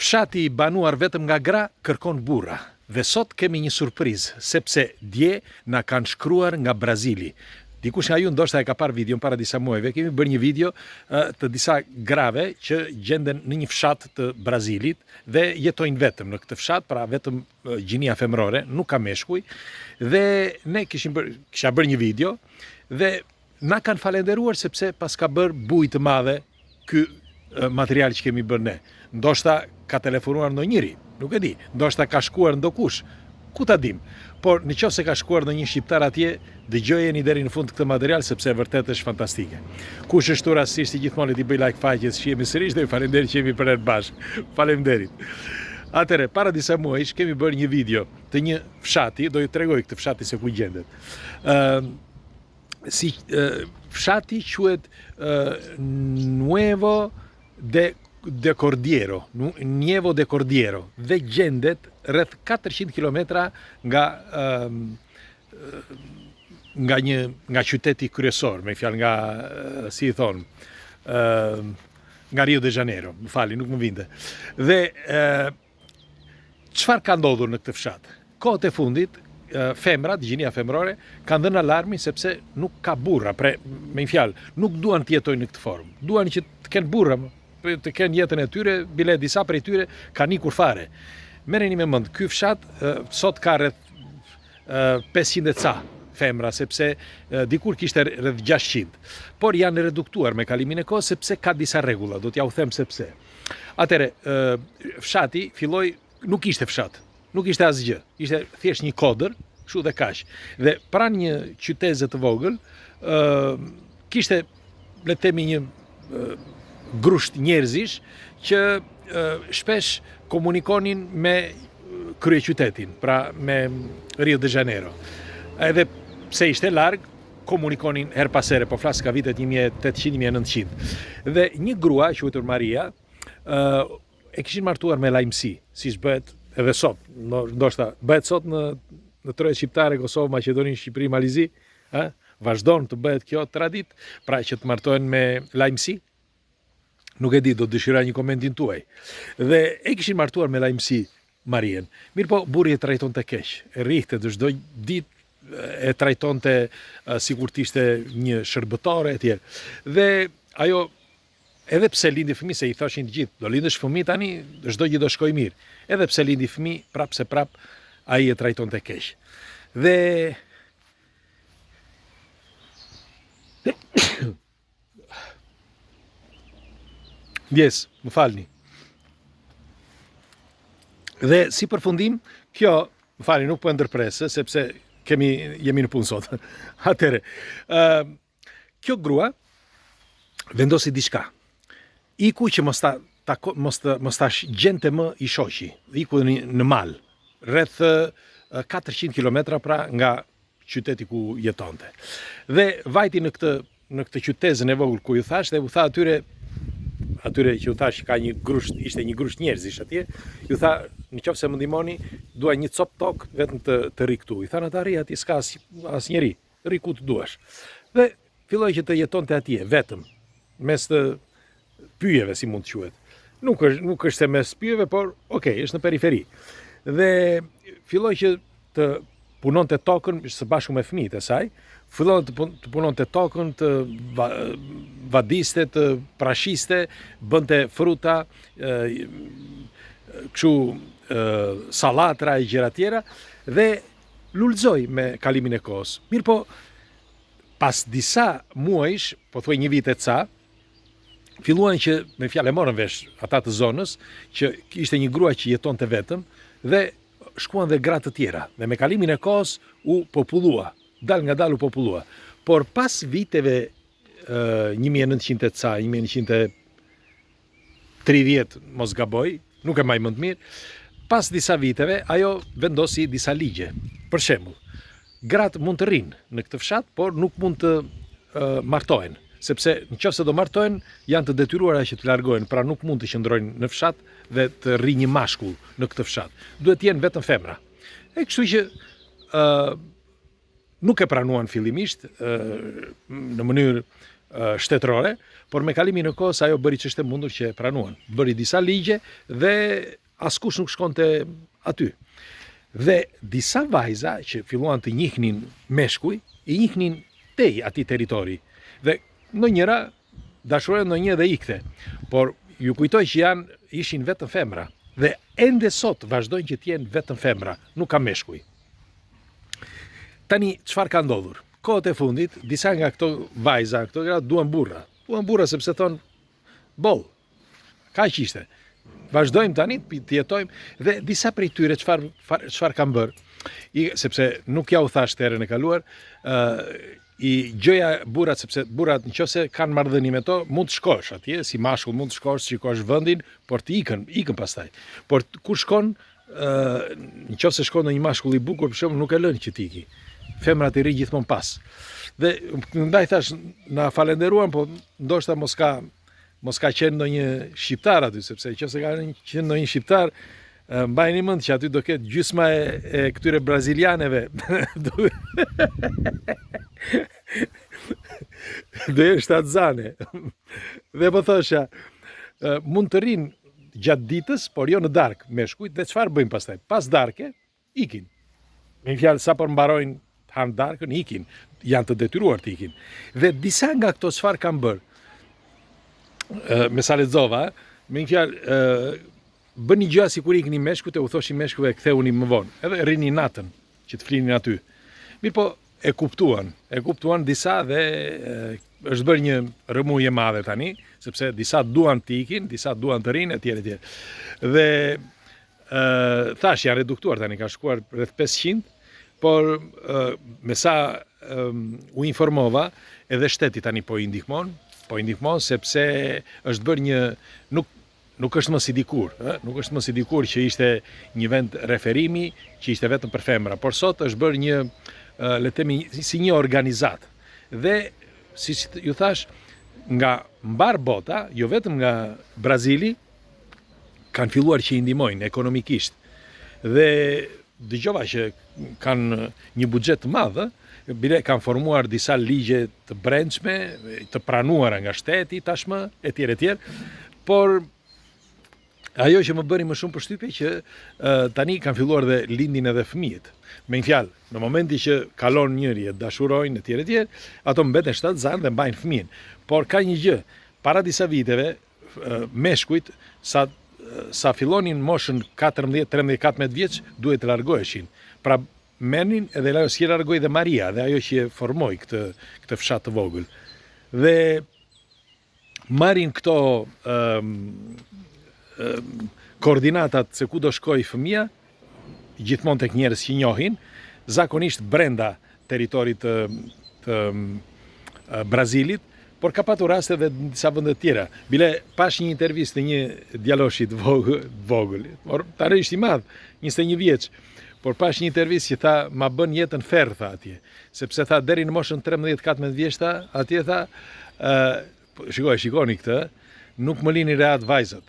Fshati I banuar vetëm nga gra kërkon burra. Dhe sot kemi një surprizë, sepse dje na kanë shkruar nga Brazili. Dikush nga ju ndoshta e ka parë videon para disa muajve, kemi bërë një video të disa grave që gjenden në një fshat të Brazilit dhe jetojnë vetëm në këtë fshat, pra vetëm gjinia femrore, nuk ka meshkuj, dhe ne kisha bërë një video dhe na kanë falenderuar sepse pas ka bërë bujë të madhe ky material që kemi bërë ne. Ndoshta ka telefonuar ndonjëri, nuk e di, ndoshta ka shkuar ndokush, ku ta dim. Por në qoftë se ka shkuar ndonjë shqiptar atje, dëgjojeni deri në fund këtë material sepse vërtet është fantastike. Kush është rastësisht I gjithmonë I bëj like faqes që jemi sërish dhe ju falenderoj që jemi për herë bashkë. Faleminderit. Atëre, para disa muajsh kemi bërë një video të një fshati, do ju tregoj këtë fshati se ku gjendet. Fshati quhet Nuevo de Cordiero, Nievo de Cordiero, dhe gjendet rreth 400 km nga qyteti kryesor, me fjalë nga si I thon, nga Rio de Janeiro, më fali, nuk më vinte. Dhe çfarë ka ndodhur në këtë fshat? Kohët e fundit, femrat, gjinia femrore, kanë dhënë alarmin sepse nuk ka burra, me fjalë, nuk duan të jetojnë në këtë formë. Duan që të kenë burra, të kenë jetën e tyre, bile disa prej tyre kanë ikur fare. Merreni me mend, ky fshat sot ka rreth 500 ca femra, sepse dikur kishte rreth 600. Por janë reduktuar me kalimin e kohës sepse ka disa rregulla, do t'ja u them sepse. Atëre, fshati filloi, nuk ishte fshat, nuk ishte asgjë, ishte thjesht një kodër, kështu dhe kaq. Dhe pranë një qyteze të vogël, kishte, le të themi, një grusht njerëzish që shpesh komunikonin me kryeqytetin, pra me Rio de Janeiro. Edhe pse ishte larg, komunikonin her pas here, po flas ka vitet 1800-1900. Dhe një grua, quajtur Maria, e kishin martuar me lajmësi, siç bëhet edhe sot, ndoshta bëhet sot në trojet shqiptare, Kosovë, Maqedoni, Shqipëri, Malizi, vazhdon të bëhet kjo tradit, pra që të martohen me lajmësi. Nuk e di, do dëshiroj një komentin tuaj. Dhe e kishin martuar me lajmësi Marien. Mirë po, burri e trajtonte keq. E rrihte çdo ditë, e trajtonte sikur të ishte një shërbëtare e tjerë. Dhe ajo, edhe pse lindi fëmijë, se I thoshin të gjithë, do lindesh fëmijë tani, çdo gjë do shkojë mirë. Edhe pse lindi fëmijë, prap se prap ai e trajtonte keq. Dhe Yes, më falni. Dhe si përfundim, kjo, më falni, nuk po e ndërpresë, sepse jemi në punë sot. Atëre, kjo grua vendosi diçka. Iku që mos ta gjente më I shoqi. Iku në mal, rreth 400 km pra nga qyteti ku jetonte. Dhe vajti në këtë qytezën e vogël ku ju thash, dhe u tha atyre që u thash ka një grusht, ishte një grusht njerëzish atje, ju tha, në qoftë se më ndihmoni, dua një cop tokë vetëm të ri këtu. I thanë ata ri atje s'ka asnjëri, ri ku të duash. Dhe filloi që të jetonte atje vetëm, mes të pyjeve, si mund të quhet. Nuk është se mes pyjeve, por okay, është në periferi. Dhe filloi që të punonte tokën së bashku me fëmijët e saj, fillon të punonte tokën, të vadiste, të prashiste, bënte fruta, kështu sallatra e gjëra tjera, dhe lulëzoi me kalimin e kohës. Mirë po, pas disa muajsh, po thuaj një vit e ca, filluan që, me fjalë e morën vesh ata të zonës, që ishte një grua që jetonte vetëm, dhe shkuan dhe gra të tjera, dhe me kalimin e kohës u popullua, dal nga dal u popullua. Por pas viteve 1900 ca, 1930, mos gaboj, nuk e maj më të mirë, pas disa viteve, ajo vendosi disa ligje. Për shembull, gratë mund të rinë në këtë fshat, por nuk mund të martohen, sepse nëse do martohen, janë të detyruara që të largohen, pra nuk mund të qëndrojnë në fshat dhe të rri një mashkull në këtë fshat. Duhet të jenë vetëm femra. E kështu që nuk e pranuan fillimisht në mënyrë shtetërore, por me kalimin e kohës ajo bëri ç'është e mundur që e pranuan. Bëri disa ligje dhe askush nuk shkonte aty. Dhe disa vajza që filluan të njihnin meshkuj, i njihnin tej atij territori. Dhe ndonjëra dashurohen, ndonjë dhe ikte. Por ju kujtoj që ishin vetëm femra. Dhe ende sot vazhdojnë që t'jenë vetëm femra, nuk ka meshkuj. Tani, çfarë ka ndodhur? Kohët e fundit, disa nga këto vajza, këto gra duan burra. Duan burra sepse thonë, boll, kaq ishte. Vazhdojmë tani, të jetojmë, dhe disa prej tyre çfarë kanë bërë, sepse nuk ja u thash terën e kaluar, i gjoja burrat, sepse burrat nëse kanë marrëdhënie me to, mund të shkosh atje, si mashkull mund të shkosh, shikosh vendin, por të ikën pastaj. Por kur shkon, nëse shkon në një mashkull i bukur, për shembull, nuk e lën që të iki. Femrat i rri gjithmonë pas. Dhe ndaj thash, na falenderuan, po ndoshta mos ka qenë ndonjë shqiptar aty, sepse nëse ka qenë ndonjë shqiptar, mbajni mend që aty do ketë gjysma e këtyre brazilianeve. Do jenë shtatzane. Dhe po thosha, mund të rinë gjatë ditës, por jo në darkë meshkujt, dhe çfarë bëjmë pastaj? Pas darke, ikin. Me një fjalë, sa për mbarojnë të hanë darkën, ikin. Janë të detyruar të ikin. Dhe disa nga këto çfarë kanë bërë, me sa lexova, me një fjalë, bën një gjë sikur ikin meshkujt e u thoshin meshkujve ktheuni më vonë. Edhe rrini natën që të flinin aty. Mirë po, e kuptuan disa dhe është bërë një rëmujë e madhe tani, sepse disa duan të ikin, disa duan të rinë, etj. Dhe thash janë reduktuar tani, ka shkuar rreth 500, por me sa u informova, edhe shteti tani po i ndihmon sepse është bërë një nuk është më si dikur, nuk është më si dikur që ishte një vend referimi, që ishte vetëm për femra, por sot është bërë një, le të themi, si një organizat. Dhe, si ju thash, nga mbar bota, jo vetëm nga Brazili, kanë filluar që i ndihmojnë ekonomikisht. Dhe dëgjova që kanë një buxhet të madh, bile kanë formuar disa ligje të brendshme, të pranuara nga shteti tashmë, etj. Por ajo që më bëri më shumë përshtypje që tani kanë filluar dhe lindin edhe fëmijët. Me një fjalë, në momenti që kalon njëri e dashurojnë etj, ato mbeten shtatzan dhe mbajnë fëmijën. Por ka një gjë, para disa viteve meshkujt sa fillonin moshën 14, 13, 14 vjeç duhet të largoheshin. Pra merrnin edhe ajo si largoi dhe Maria, dhe ajo që e formoi këtë fshat të vogël. Dhe marrin këto koordinatat se ku do shkoj fëmia, gjithmonë tek njerëz që njohin, zakonisht brenda territorit të Brazilit, por ka patur raste edhe në disa vende të tjera. Bile pash një intervistë një djaloshi të vogël, tani është i madh, 21 vjeç, por pash një intervistë që tha ma bën jetën ferr, tha atje, sepse tha deri në moshën 13-14 vjeçta, atje tha, shikoni këtë, nuk më lini rehat vajzat.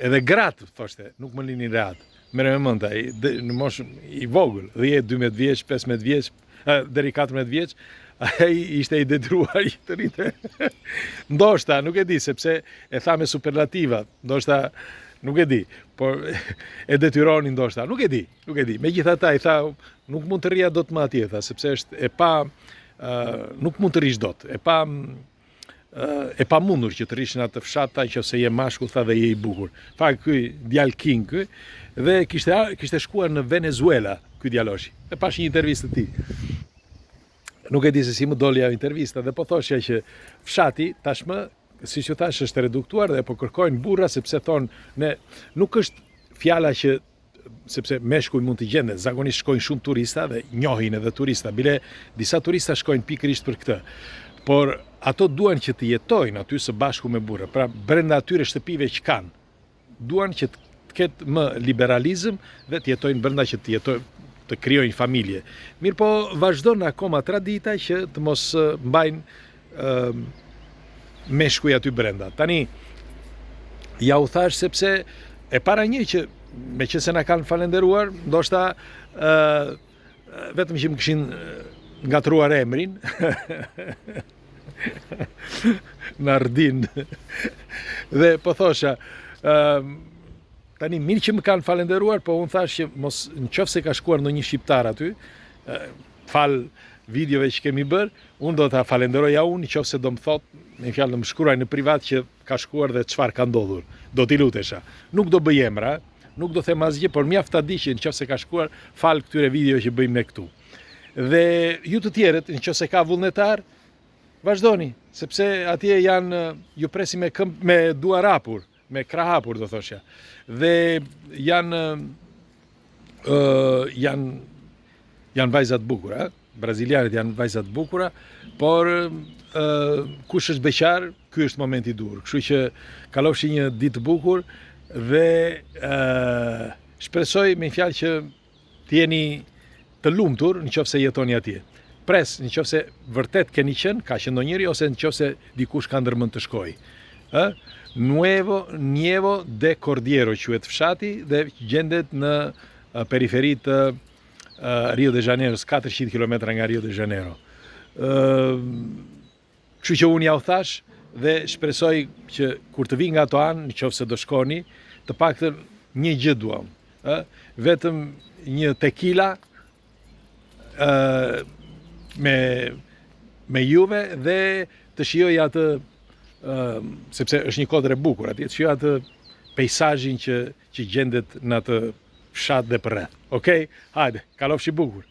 Edhe gratë, thoshte, nuk më lini rehat. Merë me mend, në moshën i vogël, 10, 12 vjeç, 15 vjeç, deri 14 vjeç, ai ishte i detyruar të rinte. Ndoshta, nuk e di, sepse e tha me superlativa, ndoshta, nuk e di, por e detyronin ndoshta, nuk e di. Megjithatë ai tha, nuk mund të rria dot më atje, tha, sepse është nuk mund të rish dot, e pa mundur që të rishin atë fshata që se je mashkull, tha, dhe je i bukur. Fakt ky djalë King ky, dhe kishte shkuar në Venezuela ky djaloshi. E pash një intervistë të tij. Nuk e di se si më doli ajo intervista, dhe po thoshja që fshati tashmë, siç ju thash, është reduktuar dhe po kërkojnë burra, sepse thonë nuk është fjala që sepse meshkuj mund të gjende, zakonisht shkojnë shumë turista dhe njohin edhe turista, bile disa turista shkojnë pikërisht për këtë. Por ato duan që të jetojnë aty së bashku me burra, pra brenda atyre shtëpive që kanë. Duan që të ketë më liberalizëm dhe të jetojnë brenda, që të krijojnë familje. Mirë po vazhdon akoma tradita që të mos mbajnë meshkuj aty brenda. Tani, ja u thash sepse e para një që me që se na kanë falenderuar, ndoshta vetëm që më kishin ngatruar emrin, në Ardin. Dhe po thosha, tani mirë që më kanë falenderuar, po unë thash që mos nëse ka shkuar ndonjë shqiptar aty, fal videove që kemi bërë, unë do ta falenderoja unë nëse do më thot, me fjalë do më shkruaj në privat që ka shkuar dhe çfarë ka ndodhur. Do t'i lutesha. Nuk do bëj emra, nuk do them asgjë, por mjaft ta di që nëse ka shkuar fal këtyre videove që bëjmë ne këtu. Dhe ju të tjerët, nëse ka vullnetar, vazhdoni, sepse atje janë, ju presi me duar hapur, me krah hapur do thoshja. Dhe janë vajza të bukura, brazilianët janë vajza të bukura, por kush është beqar, ky është momenti i dur. Kështu që kalofshi një ditë të bukur dhe shpresoj me fjalë që të jeni të lumtur nëse jetoni atje. Pres nëse vërtet keni qenë, ka qenë ndonjëri ose nëse dikush ka ndërmend të shkojë. Nuevo de Cordiero quhet fshati dhe gjendet në periferi të Rio de Janeiro, 400 km nga Rio de Janeiro. Kështu që unë ja u thash dhe shpresoj që kur të vi nga ato anë, nëse do shkoni, të paktën një gjë duam, vetëm një tequila me juve dhe të shijoj atë, sepse është një kodër e bukur atje, të shijoj atë peizazhin që gjendet në atë fshat dhe përreth. Okej? Hajde, kalofshi bukur.